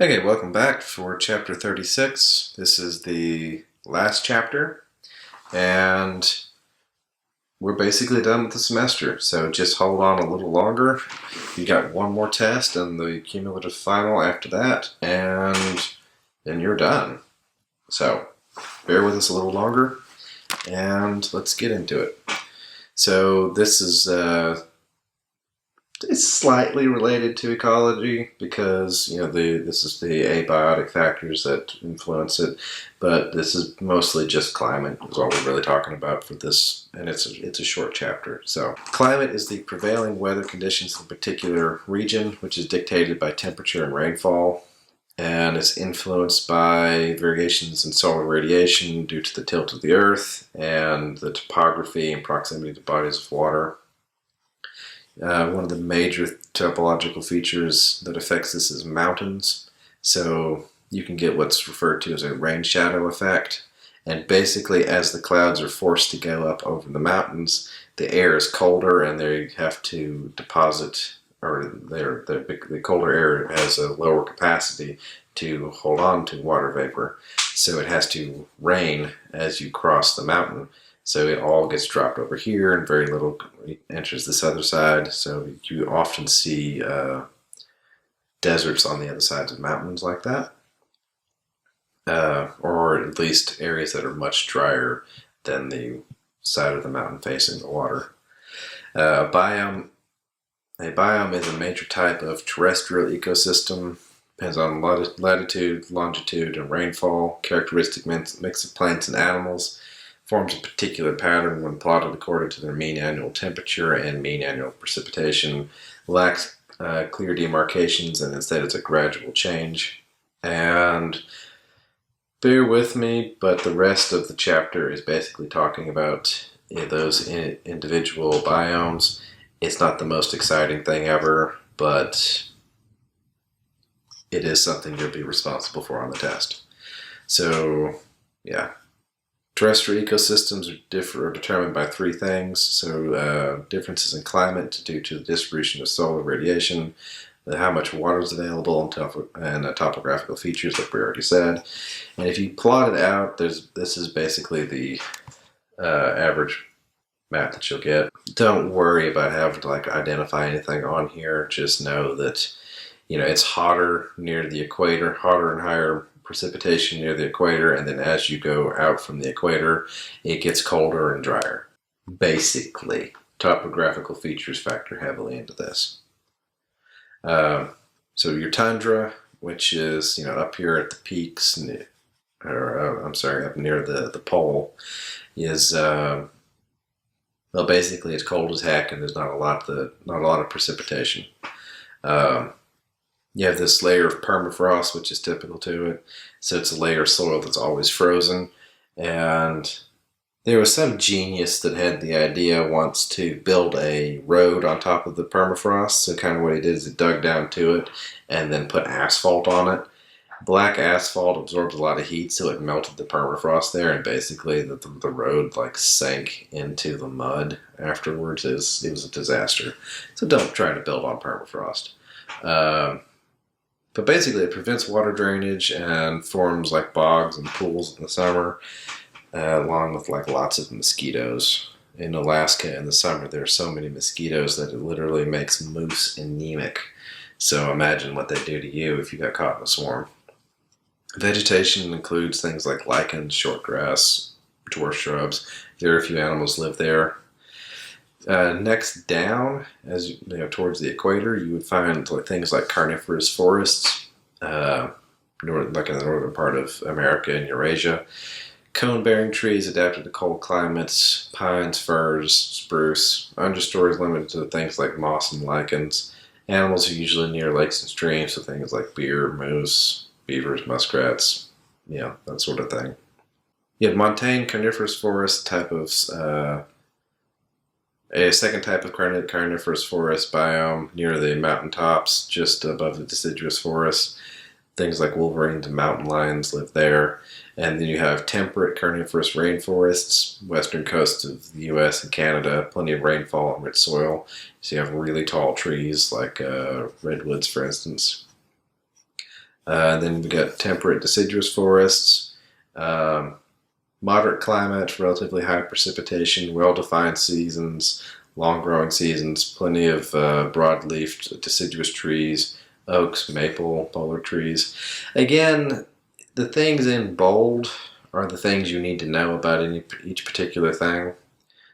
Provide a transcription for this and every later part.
Okay, welcome back for chapter 36. This is the last chapter, and we're basically done with the semester, so just hold on a little longer. You got one more test and the cumulative final after that, and then you're done. So, bear with us a little longer, and let's get into it. So, this is it's slightly related to ecology because this is the abiotic factors that influence it, but this is mostly just climate is all we're really talking about for this, and it's a short chapter. So climate is the prevailing weather conditions in a particular region, which is dictated by temperature and rainfall, and it's influenced by variations in solar radiation due to the tilt of the Earth and the topography and proximity to bodies of water. One of the major topological features that affects this is mountains. So you can get what's referred to as a rain shadow effect. And basically, as the clouds are forced to go up over the mountains, the air is colder and they have to deposit, or the colder air has a lower capacity to hold on to water vapor. So it has to rain as you cross the mountain. So it all gets dropped over here and very little enters this other side. So you often see deserts on the other sides of mountains like that. Or at least areas that are much drier than the side of the mountain facing the water. A biome is a major type of terrestrial ecosystem. Depends on latitude, longitude, and rainfall. Characteristic mix of plants and animals. Forms a particular pattern when plotted according to their mean annual temperature and mean annual precipitation. Lacks clear demarcations, and instead it's a gradual change. And bear with me, but the rest of the chapter is basically talking about those individual biomes. It's not the most exciting thing ever, but it is something you'll be responsible for on the test. So, yeah. Terrestrial ecosystems are determined by three things. So differences in climate due to the distribution of solar radiation, how much water is available, and topographical features like we already said. And if you plot it out, this is basically the average map that you'll get. Don't worry about having to identify anything on here. Just know that it's hotter near the equator, hotter and higher precipitation near the equator, and then as you go out from the equator, it gets colder and drier. Basically, topographical features factor heavily into this. So your tundra, which is up here at the peaks, up near the pole, is basically it's cold as heck, and there's not a lot of precipitation. You have this layer of permafrost, which is typical to it. So it's a layer of soil that's always frozen. And there was some genius that had the idea once to build a road on top of the permafrost. So kind of what he did is he dug down to it and then put asphalt on it. Black asphalt absorbs a lot of heat, so it melted the permafrost there, and basically the road sank into the mud afterwards. It was a disaster. So don't try to build on permafrost. But basically, it prevents water drainage and forms like bogs and pools in the summer, along with lots of mosquitoes. In Alaska in the summer, there are so many mosquitoes that it literally makes moose anemic. So imagine what they do to you if you got caught in a swarm. Vegetation includes things like lichens, shortgrass, dwarf shrubs. Very few animals live there. Next down, as towards the equator, you would find things like carnivorous forests, like in the northern part of America and Eurasia. Cone-bearing trees adapted to cold climates, pines, firs, spruce. Understories limited to things like moss and lichens. Animals are usually near lakes and streams, so things like deer, moose, beavers, muskrats, that sort of thing. You have montane carnivorous forest type of a second type of carnivorous forest biome near the mountaintops, just above the deciduous forest. Things like wolverines and mountain lions live there. And then you have temperate carnivorous rainforests, western coast of the U.S. and Canada, plenty of rainfall and rich soil. So you have really tall trees like redwoods, for instance. Then we got temperate deciduous forests, um, moderate climate, relatively high precipitation, well-defined seasons, long-growing seasons, plenty of broad-leafed deciduous trees, oaks, maple, polar trees. Again, the things in bold are the things you need to know about each particular thing.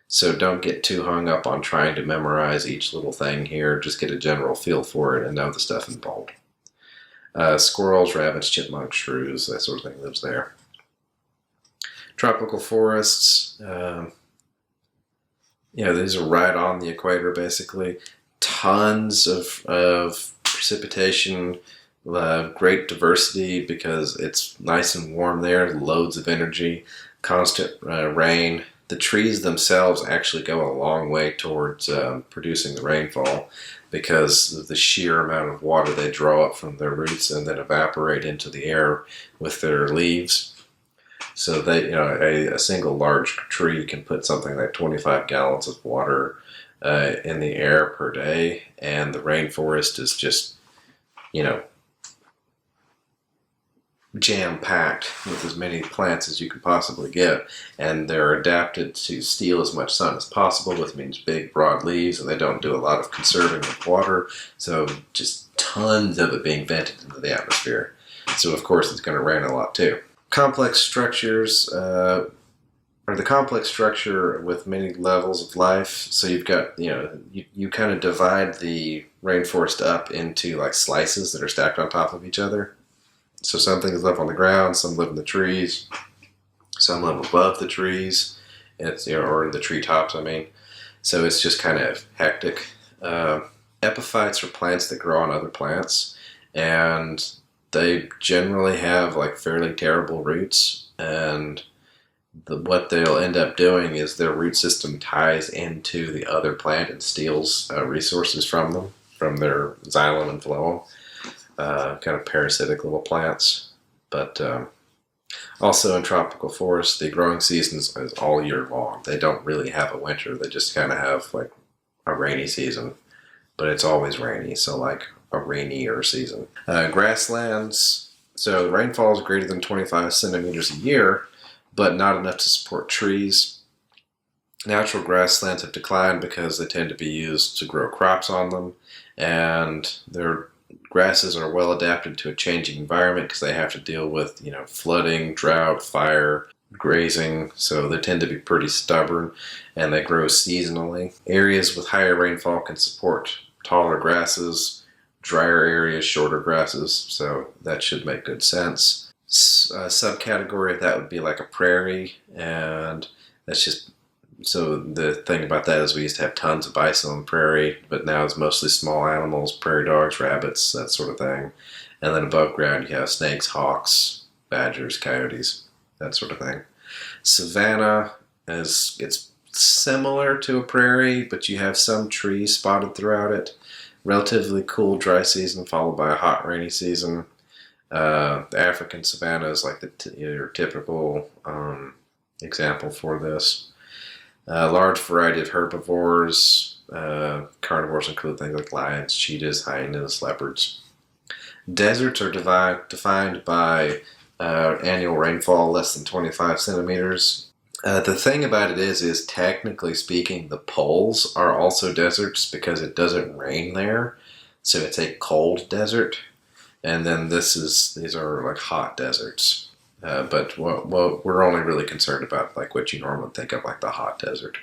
So don't get too hung up on trying to memorize each little thing here. Just get a general feel for it and know the stuff in bold. Squirrels, rabbits, chipmunks, shrews, that sort of thing lives there. Tropical forests, these are right on the equator basically. Tons of precipitation, great diversity because it's nice and warm there, loads of energy, constant rain. The trees themselves actually go a long way towards producing the rainfall because of the sheer amount of water they draw up from their roots and then evaporate into the air with their leaves. So they, a single large tree can put something like 25 gallons of water in the air per day, and the rainforest is just, jam-packed with as many plants as you can possibly get, and they're adapted to steal as much sun as possible, which means big, broad leaves, and they don't do a lot of conserving of water, so just tons of it being vented into the atmosphere. So, of course, it's going to rain a lot, too. Complex structures are the complex structure with many levels of life. So you've got, you kind of divide the rainforest up into like slices that are stacked on top of each other. So some things live on the ground, some live in the trees, some live above the trees, or in the treetops, I mean. So it's just kind of hectic. Epiphytes are plants that grow on other plants, and they generally have like fairly terrible roots, and what they'll end up doing is their root system ties into the other plant and steals resources from them, from their xylem and phloem, kind of parasitic little plants. But also in tropical forests, the growing season is all year long. They don't really have a winter. They just kind of have like a rainy season, but it's always rainy, so like a rainier season. Grasslands, so rainfall is greater than 25 centimeters a year, but not enough to support trees. Natural grasslands have declined because they tend to be used to grow crops on them, and their grasses are well adapted to a changing environment because they have to deal with, flooding, drought, fire, grazing, so they tend to be pretty stubborn, and they grow seasonally. Areas with higher rainfall can support taller grasses, drier areas, shorter grasses, so that should make good sense. A subcategory of that would be like a prairie, and that's just, so the thing about that is we used to have tons of bison on the prairie, but now it's mostly small animals, prairie dogs, rabbits, that sort of thing. And then above ground you have snakes, hawks, badgers, coyotes, that sort of thing. Savanna it's similar to a prairie, but you have some trees spotted throughout it. Relatively cool dry season followed by a hot rainy season. The African savanna is like your typical example for this. Large variety of herbivores. Carnivores include things like lions, cheetahs, hyenas, leopards. Deserts are defined by annual rainfall less than 25 centimeters. The thing about it is technically speaking, the poles are also deserts because it doesn't rain there. So it's a cold desert. And then these are like hot deserts. But we're only really concerned about like what you normally think of like the hot desert.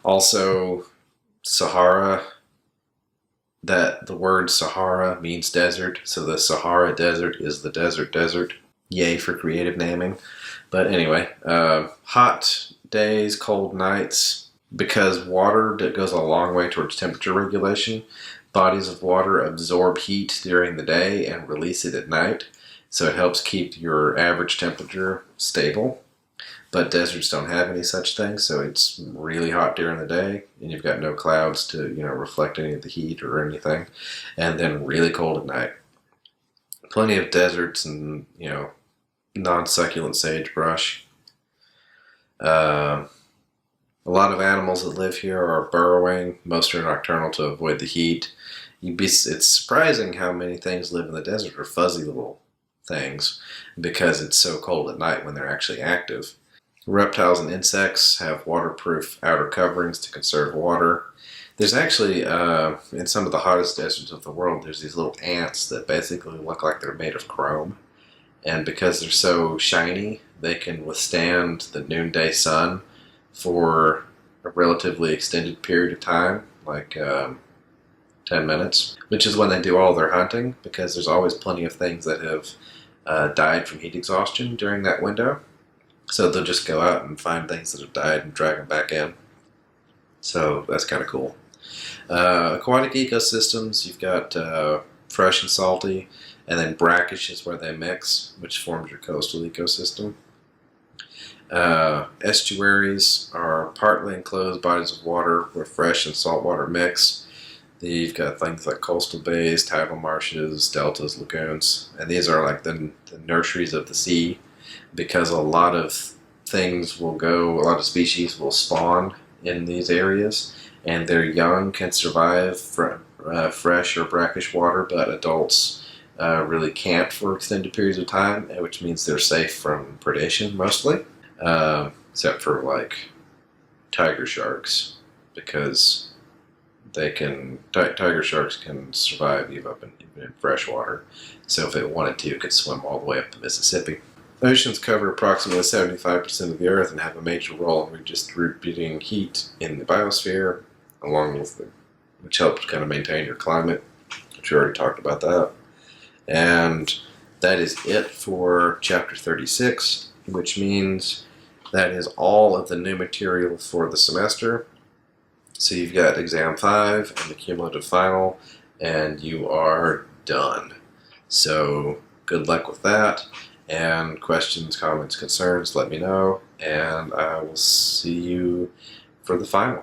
Also, Sahara, that the word Sahara means desert. So the Sahara Desert is the desert. Yay for creative naming. But anyway, hot days, cold nights, because water goes a long way towards temperature regulation. Bodies of water absorb heat during the day and release it at night. So it helps keep your average temperature stable. But deserts don't have any such thing, so it's really hot during the day, and you've got no clouds to, reflect any of the heat or anything, and then really cold at night. Plenty of deserts and, non-succulent sagebrush. A lot of animals that live here are burrowing. Most are nocturnal to avoid the heat. It's surprising how many things live in the desert are fuzzy little things because it's so cold at night when they're actually active. Reptiles and insects have waterproof outer coverings to conserve water. There's actually, in some of the hottest deserts of the world, there's these little ants that basically look like they're made of chrome. And because they're so shiny, they can withstand the noonday sun for a relatively extended period of time, like 10 minutes, which is when they do all their hunting, because there's always plenty of things that have died from heat exhaustion during that window. So they'll just go out and find things that have died and drag them back in. So that's kind of cool. Aquatic ecosystems, you've got fresh and salty, and then brackish is where they mix, which forms your coastal ecosystem. Estuaries are partly enclosed bodies of water where fresh and saltwater mix. You've got things like coastal bays, tidal marshes, deltas, lagoons, and these are like the nurseries of the sea, because a lot of a lot of species will spawn in these areas, and their young can survive fresh or brackish water, but adults really can't for extended periods of time, which means they're safe from predation mostly, except for like tiger sharks, because tiger sharks can survive even in fresh water. So if it wanted to, it could swim all the way up the Mississippi. Oceans cover approximately 75% of the Earth and have a major role in redistributing heat in the biosphere, which helps kind of maintain your climate, which we already talked about that. And that is it for Chapter 36, which means that is all of the new material for the semester. So you've got Exam 5 and the cumulative final, and you are done. So good luck with that. And questions, comments, concerns, let me know. And I will see you for the final.